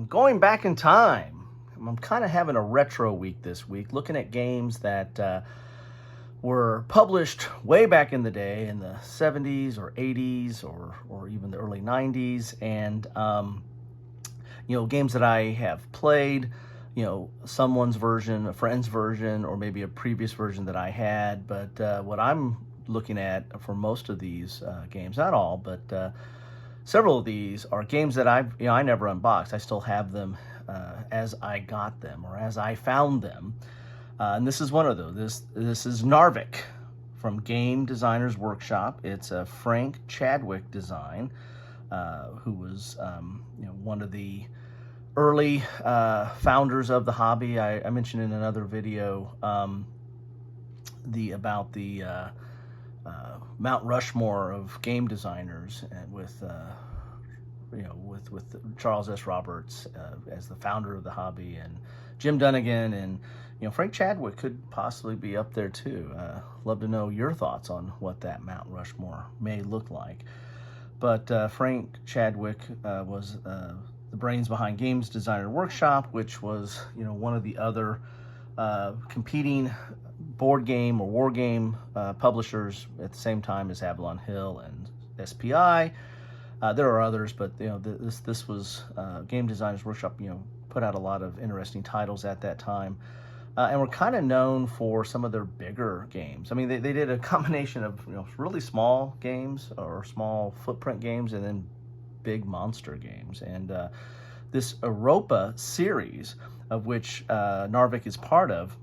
Going back in time. I'm kind of having a retro week this week, looking at games that were published way back in the day in the 70s or 80s or even the early 90s, and games that I have played, someone's version, a friend's version, or maybe a previous version that I had. But what I'm looking at for most of these games, not all, but several of these are games that I never unboxed. I still have them as I got them or as I found them. And this is one of those. This is Narvik from Game Designers Workshop. It's a Frank Chadwick design, who was one of the early founders of the hobby. I mentioned in another video about the Mount Rushmore of game designers, with Charles S. Roberts as the founder of the hobby, and Jim Dunnigan, and Frank Chadwick could possibly be up there too. Love to know your thoughts on what that Mount Rushmore may look like. But Frank Chadwick was the brains behind Games Designer Workshop, which was one of the other competing board game or war game publishers at the same time as Avalon Hill and SPI. There are others, but this was Game Designers Workshop. Put out a lot of interesting titles at that time, and were kind of known for some of their bigger games. I mean, they did a combination of really small games or small footprint games, and then big monster games. And this Europa series, of which Narvik is part of,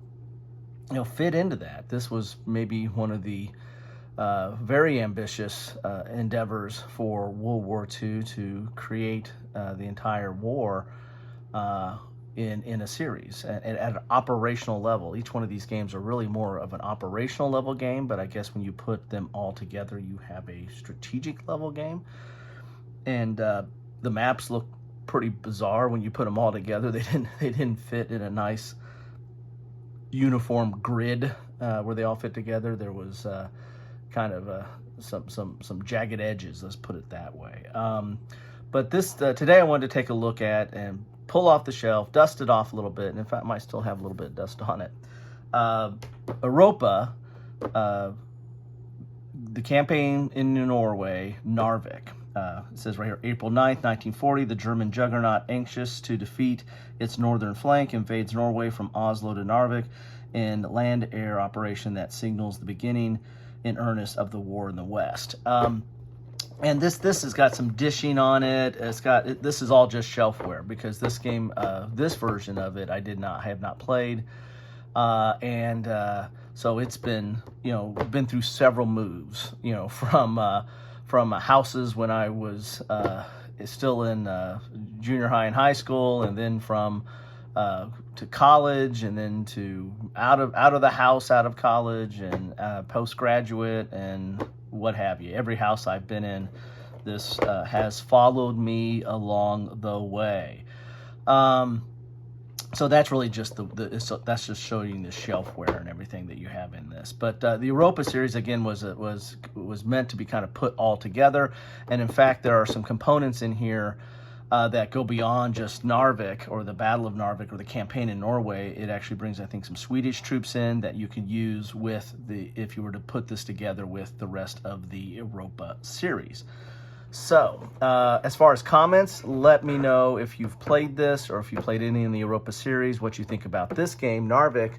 fit into that. This was maybe one of the very ambitious endeavors for World War II to create the entire war in a series at an operational level. Each one of these games are really more of an operational level game, but I guess when you put them all together, you have a strategic level game. And the maps look pretty bizarre when you put them all together. They didn't fit in a nice uniform grid where they all fit together. There was kind of some jagged edges, let's put it that way. But this today I wanted to take a look at and pull off the shelf, dust it off a little bit, and in fact, I might still have a little bit of dust on it. Europa, the campaign in Norway, Narvik. It says right here, April 9th, 1940, the German juggernaut, anxious to defeat its northern flank, invades Norway from Oslo to Narvik in land-air operation that signals the beginning in earnest of the war in the West. And this has got some dishing on it. This is all just shelfware, because this game, this version of it, I have not played, so it's been through several moves, from houses when I was still in junior high and high school, and then from to college, and then to out of the house, out of college, and postgraduate, and what have you. Every house I've been in, this has followed me along the way. So that's really just that's just showing the shelfware and everything that you have in this. But the Europa series, again, was meant to be kind of put all together. And in fact, there are some components in here that go beyond just Narvik, or the Battle of Narvik, or the campaign in Norway. It actually brings, I think, some Swedish troops in that you could use if you were to put this together with the rest of the Europa series. So, as far as comments, let me know if you've played this, or if you played any in the Europa series, what you think about this game, Narvik,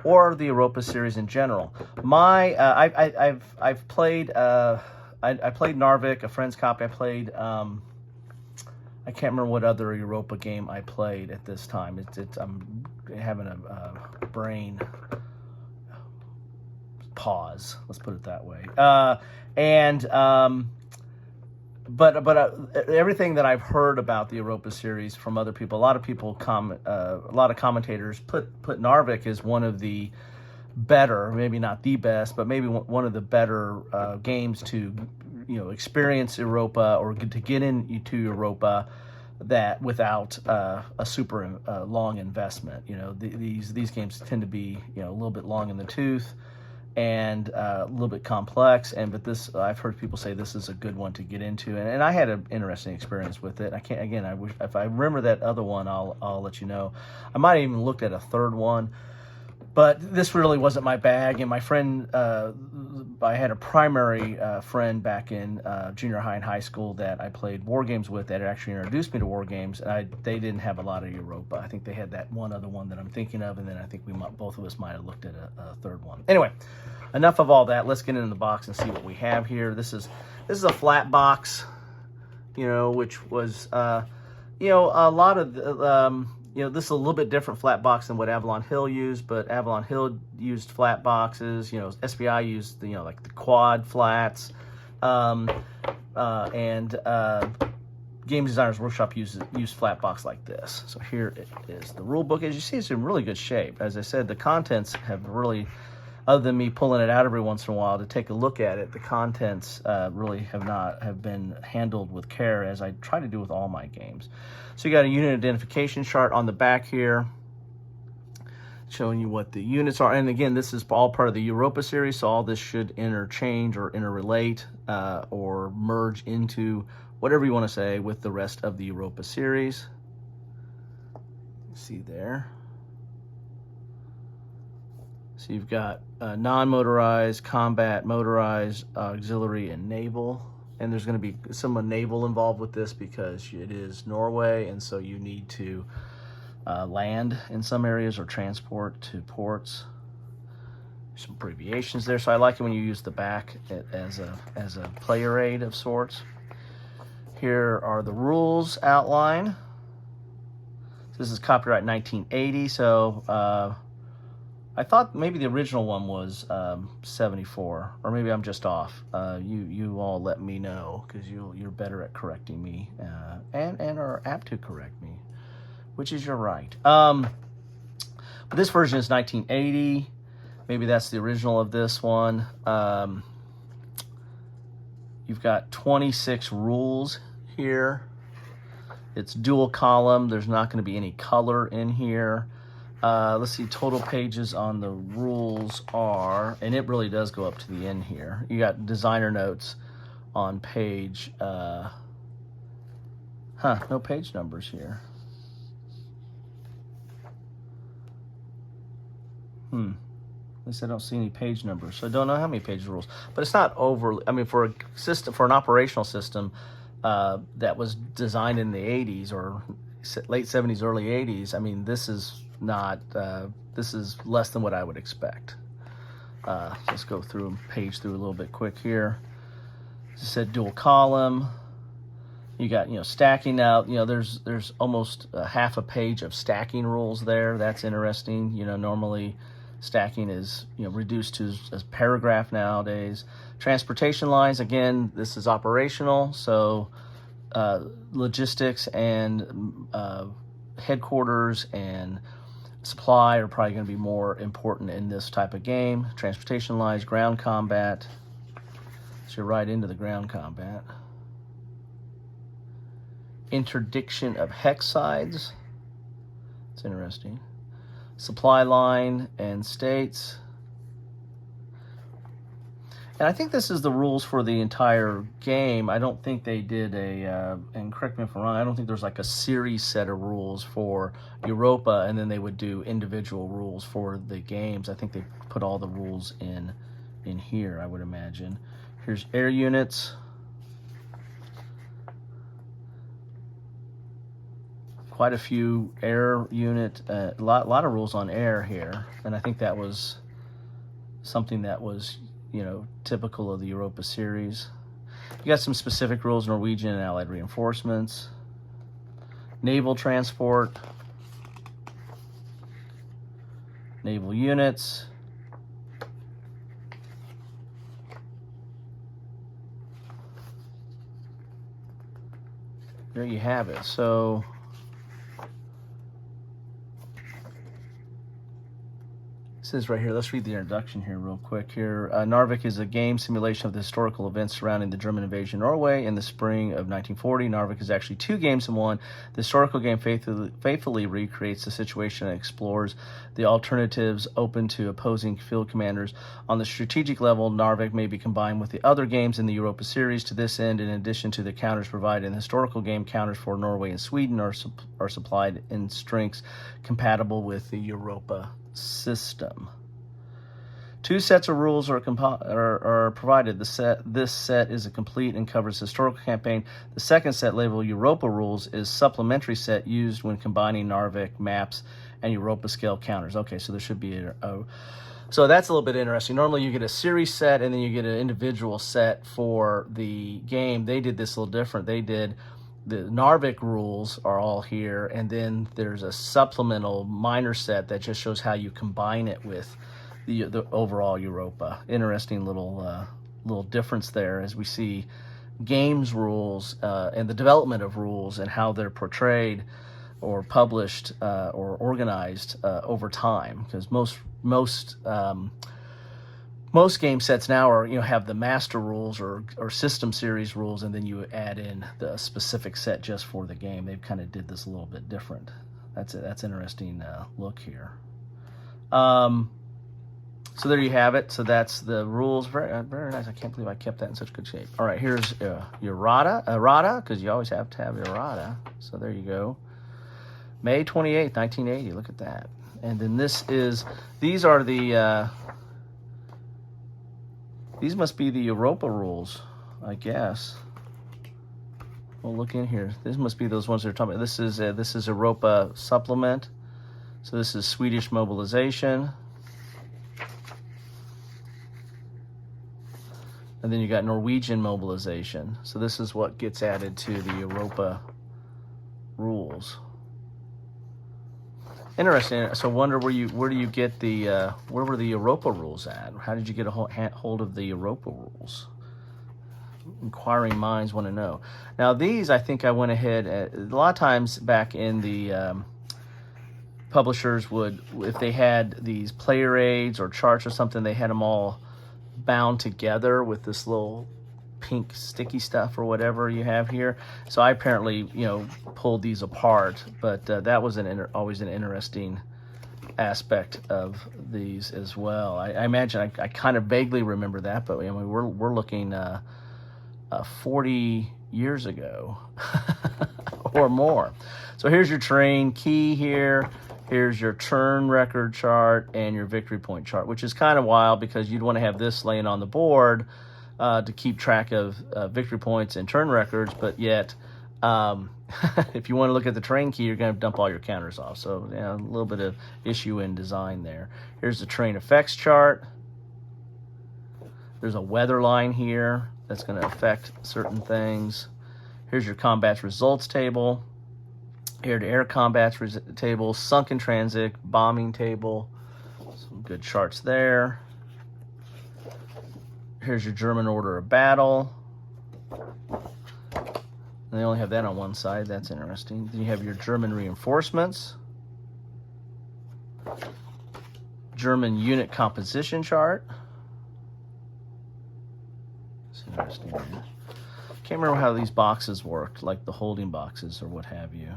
or the Europa series in general. I've played I played Narvik, a friend's copy. I played I can't remember what other Europa game I played at this time. I'm having a brain pause, let's put it that way. But everything that I've heard about the Europa series from other people, a lot of commentators put Narvik as one of the better, maybe not the best, but maybe one of the better games to experience Europa, or to get into Europa, that without a super long investment. These games tend to be a little bit long in the tooth, and a little bit complex. But this, I've heard people say this is a good one to get into, and I had an interesting experience with it. I can't, again, I wish, if I remember that other one, I'll let you know. I might have even looked at a third one, but this really wasn't my bag. And my friend, I had a primary friend back in junior high and high school that I played war games with that actually introduced me to war games. And they didn't have a lot of Europa. I think they had that one other one that I'm thinking of, and then I think both of us might have looked at a third one. Anyway, enough of all that. Let's get into the box and see what we have here. This is a flat box, which was a lot of this is a little bit different flat box than what Avalon Hill used, but Avalon Hill used flat boxes. SBI used like the quad flats, and Game Designers Workshop used flat box like this. So here it is. The rule book, as you see, it's in really good shape. As I said, the contents have really, other than me pulling it out every once in a while to take a look at it, the contents really have been handled with care, as I try to do with all my games. So you got a unit identification chart on the back here, showing you what the units are. And again, this is all part of the Europa series, so all this should interchange or interrelate or merge into whatever you want to say with the rest of the Europa series. See there. So you've got non-motorized, combat, motorized, auxiliary, and naval. And there's going to be some naval involved with this because it is Norway, and so you need to land in some areas or transport to ports. Some abbreviations there, so I like it when you use the back as a player aid of sorts. Here are the rules outline. This is copyright 1980, so I thought maybe the original one was 74, or maybe I'm just off. You all let me know, because you're better at correcting me and are apt to correct me, which is your right. But this version is 1980. Maybe that's the original of this one. You've got 26 rules here. It's dual column. There's not going to be any color in here. Let's see, total pages on the rules are, and it really does go up to the end here. You got designer notes on page, no page numbers here. At least I don't see any page numbers, so I don't know how many page rules. But it's not overly, I mean, for a system, for an operational system that was designed in the 80s or late 70s, early 80s, I mean, this is not, this is less than what I would expect. Let's go through and page through a little bit quick here. As I said, dual column. You got, stacking now. There's almost half a page of stacking rules there. That's interesting. Normally stacking is, reduced to a paragraph nowadays. Transportation lines, again, this is operational. So logistics and headquarters and supply are probably going to be more important in this type of game. Transportation lines, ground combat. So you're right into the ground combat. Interdiction of hex sides. It's interesting. Supply line and states. And I think this is the rules for the entire game. I don't think they did and correct me if I'm wrong, I don't think there's like a series set of rules for Europa and then they would do individual rules for the games. I think they put all the rules in here, I would imagine. Here's air units. Quite a few air unit, a lot of rules on air here. And I think that was something that was typical of the Europa series. You got some specific rules, Norwegian and Allied reinforcements, naval transport, naval units, there you have it. So It says right here, let's read the introduction here real quick here. Narvik is a game simulation of the historical events surrounding the German invasion of Norway in the spring of 1940. Narvik is actually 2 games in one. The historical game faithfully recreates the situation and explores the alternatives open to opposing field commanders. On the strategic level, Narvik may be combined with the other games in the Europa series. To this end, in addition to the counters provided in the historical game, counters for Norway and Sweden are supplied in strengths compatible with the Europa system. 2 sets of rules are provided. This set is a complete and covers historical campaign. The second set, labeled Europa rules, is supplementary set used when combining Narvik maps and Europa scale counters. Okay, so there should be so that's a little bit interesting. Normally you get a series set and then you get an individual set for the game. They did this a little different. They did the Narvik rules are all here, and then there's a supplemental minor set that just shows how you combine it with the overall Europa. Interesting little difference there as we see games rules and the development of rules and how they're portrayed or published or organized over time. Because most game sets now are have the master rules or system series rules, and then you add in the specific set just for the game. They've kind of did this a little bit different. That's interesting look here. So there you have it. So that's the rules. Very very nice. I can't believe I kept that in such good shape. All right, here's Errata, because you always have to have Errata. So there you go. May 28th, 1980. Look at that. And then these are the these must be the Europa rules, I guess. We'll look in here. This must be those ones they're talking about. This is Europa supplement. So this is Swedish mobilization. And then you got Norwegian mobilization. So this is what gets added to the Europa rules. Interesting. So wonder where do you get the where were the Europa rules at? How did you get a hold of the Europa rules? Inquiring minds want to know. Now these, I think I went ahead. A lot of times back in the publishers would, if they had these player aids or charts or something, they had them all bound together with this little pink sticky stuff or whatever you have here. So I apparently pulled these apart, but that was always an interesting aspect of these as well. I imagine I kind of vaguely remember that, but we're looking 40 years ago or more. So here's your train key here. Here's your turn record chart and your victory point chart, which is kind of wild because you'd want to have this laying on the board to keep track of victory points and turn records, but yet if you want to look at the train key, you're going to dump all your counters off. So a little bit of issue in design there. Here's the train effects chart. There's a weather line here that's going to affect certain things. Here's your combat results table. Here, the air combat table, sunken transit, bombing table. Some good charts there. Here's your German order of battle. And they only have that on one side. That's interesting. Then you have your German reinforcements. German unit composition chart. It's interesting. Can't remember how these boxes worked, like the holding boxes or what have you.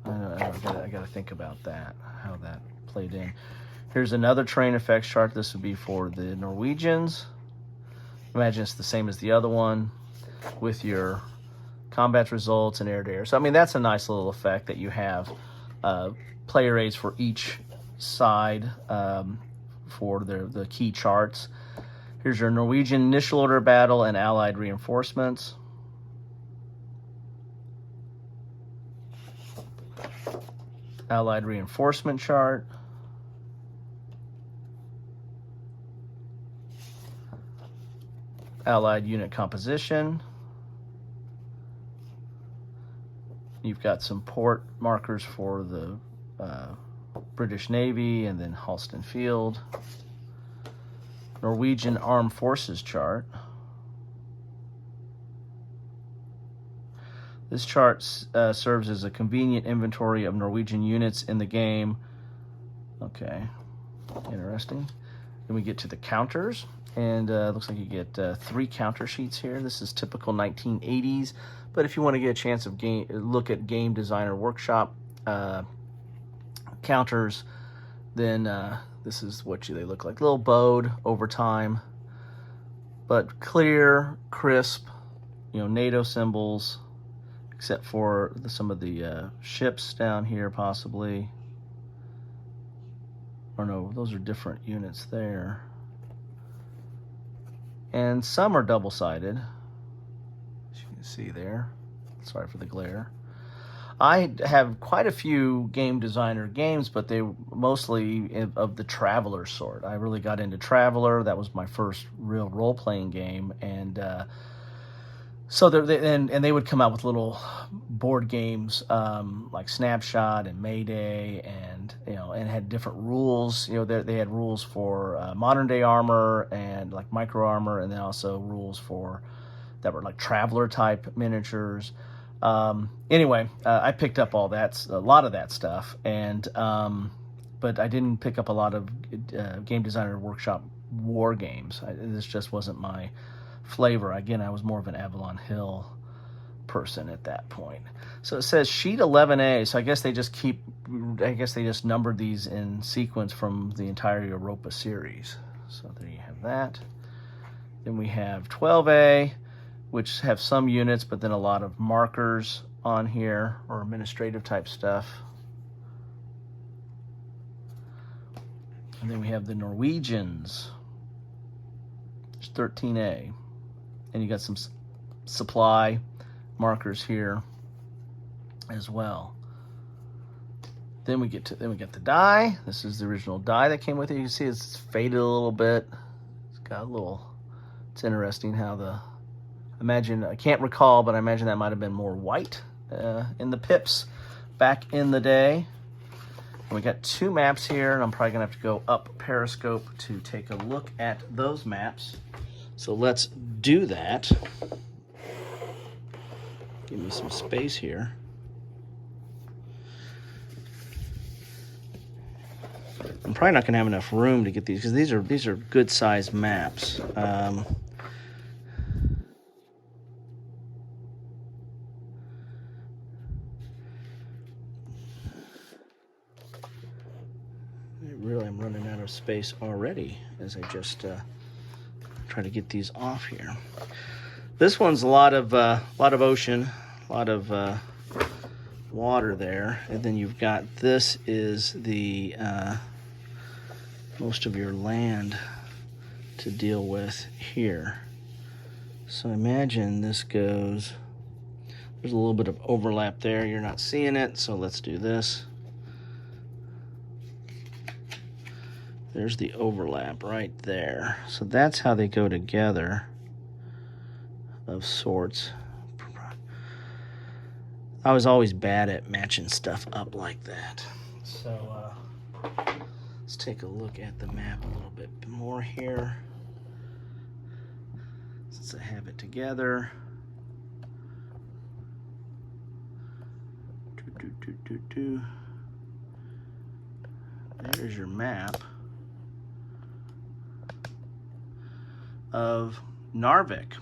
I got to think about that, how that played in. Here's another train effects chart. This would be for the Norwegians. Imagine it's the same as the other one with your combat results and air-to-air. So, that's a nice little effect that you have player aids for each side for the key charts. Here's your Norwegian initial order of battle and Allied reinforcements. Allied reinforcement chart. Allied unit composition. You've got some port markers for the British Navy and then Halston Field. Norwegian Armed Forces chart. This chart serves as a convenient inventory of Norwegian units in the game. Okay. Interesting. Then we get to the counters, and looks like you get 3 counter sheets here. This is typical 1980s, but if you want to get a chance of look at Game Designer Workshop counters, then this is what they look like. A little bowed over time, but clear, crisp, NATO symbols, except for some of the ships down here possibly. Or no, those are different units there. And some are double-sided, as you can see there. Sorry for the glare. I have quite a few Game Designer games, but they mostly of the Traveler sort. I really got into Traveler. That was my first real role-playing game, and so they would come out with little board games like Snapshot and Mayday, and and had different rules. They had rules for modern day armor and like micro armor, and then also rules for that were like Traveler type miniatures. Anyway, I picked up a lot of that stuff, and but I didn't pick up a lot of Game Designer Workshop war games. This just wasn't my flavor. Again, I was more of an Avalon Hill person at that point. So it says sheet 11A. So I guess they just numbered these in sequence from the entire Europa series. So there you have that. Then we have 12A, which have some units, but then a lot of markers on here or administrative type stuff. And then we have the Norwegians. There's 13A. And you got some supply markers here as well. Then we get the die. This is the original die that came with it. You can see it's faded a little bit. It's interesting how I can't recall, but I imagine that might have been more white in the pips back in the day. And we got 2 maps here, and I'm probably gonna have to go up Periscope to take a look at those maps. So let's do that. Give me some space here. I'm probably not gonna have enough room to get these, because these are good sized maps. Really, I'm running out of space already as I just try to get these off here. This one's a lot of ocean, a lot of water there, and then you've got this is the most of your land to deal with here. So imagine this goes. There's a little bit of overlap there. You're not seeing it, so let's do this. There's the overlap right there. So that's how they go together, of sorts. I was always bad at matching stuff up like that. So let's take a look at the map a little bit more here, since I have it together. There's your map of Narvik.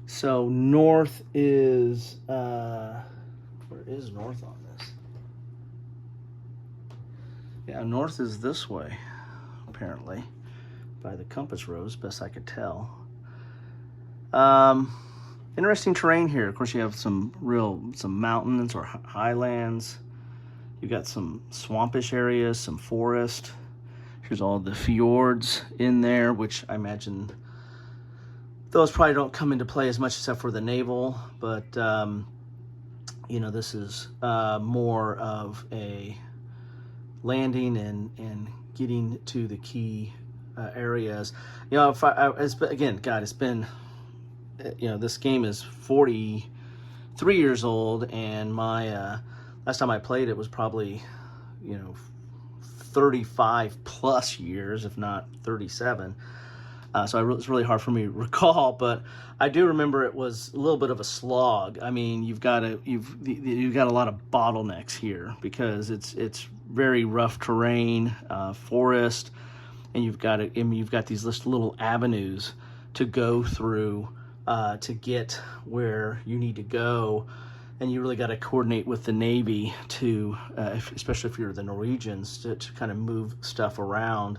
So north is where is north on this? Yeah, north is this way, apparently, by the compass rose, best I could tell. Interesting terrain here. Of course, you have some mountains or highlands. You've got some swampish areas, some forest. Here's all the fjords in there, which I imagine those probably don't come into play as much except for the naval, but this is more of a landing and getting to the key areas. It's been, this game is 43 years old, and my last time I played it was probably 35 plus years, if not 37. It's really hard for me to recall, but I do remember it was a little bit of a slog. I mean, you've got a lot of bottlenecks here because it's very rough terrain, forest, and you've got these little avenues to go through to get where you need to go. And you really got to coordinate with the Navy to, especially if you're the Norwegians, to kind of move stuff around,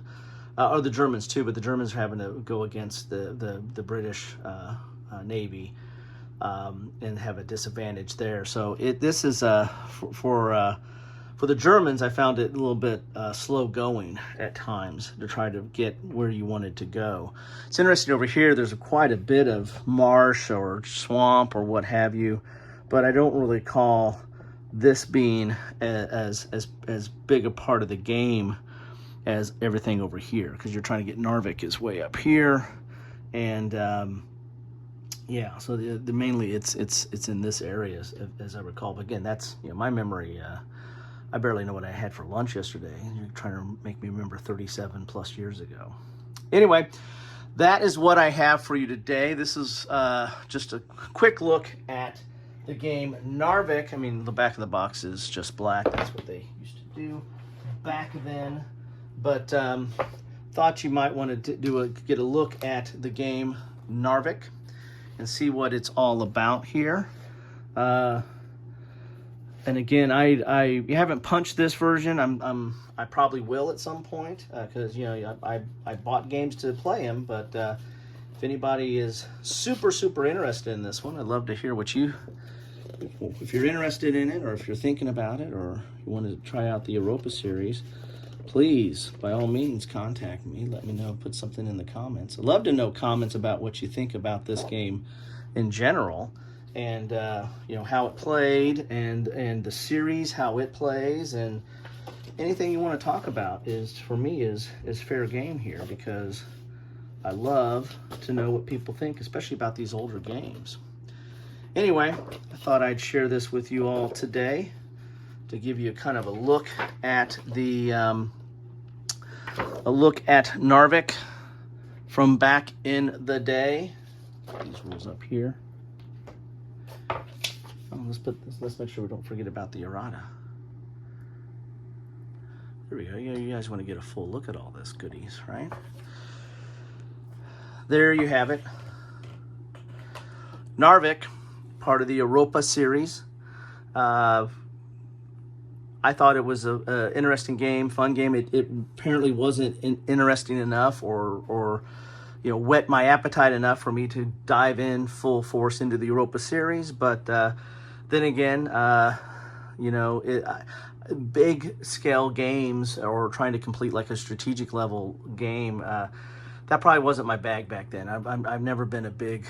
or the Germans too. But the Germans are having to go against the British Navy and have a disadvantage there. So this is for the Germans. I found it a little bit slow going at times to try to get where you wanted to go. It's interesting over here. There's quite a bit of marsh or swamp or what have you. But I don't really call this being as big a part of the game as everything over here, because you're trying to get Narvik is way up here, and yeah. So mainly it's in this area as I recall. But again, that's my memory. I barely know what I had for lunch yesterday. You're trying to make me remember 37 plus years ago. Anyway, that is what I have for you today. This is just a quick look at the game Narvik. I mean, the back of the box is just black. That's what they used to do back then. But thought you might want to get a look at the game Narvik and see what it's all about here. And again, I haven't punched this version. I probably will at some point because I bought games to play them. But if anybody is super interested in this one, I'd love to hear what if you're interested in it, or if you're thinking about it, or you want to try out the Europa series, please, by all means, contact me. Let me know. Put something in the comments. I'd love to know comments about what you think about this game in general, and how it played, and the series, how it plays, and anything you want to talk about for me is fair game here, because I love to know what people think, especially about these older games. Anyway, I thought I'd share this with you all today to give you kind of a look at Narvik from back in the day. Put these rules up here. Let's make sure we don't forget about the Errata. There we go. You guys want to get a full look at all this goodies, right? There you have it. Narvik, part of the Europa series. I thought it was an interesting game, fun game. It apparently wasn't interesting enough or whet my appetite enough for me to dive in full force into the Europa series. But then again, big scale games or trying to complete like a strategic level game, that probably wasn't my bag back then. I've never been a big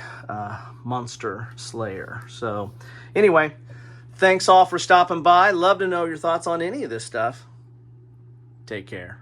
monster slayer. So anyway, thanks all for stopping by. Love to know your thoughts on any of this stuff. Take care.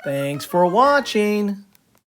Thanks for watching.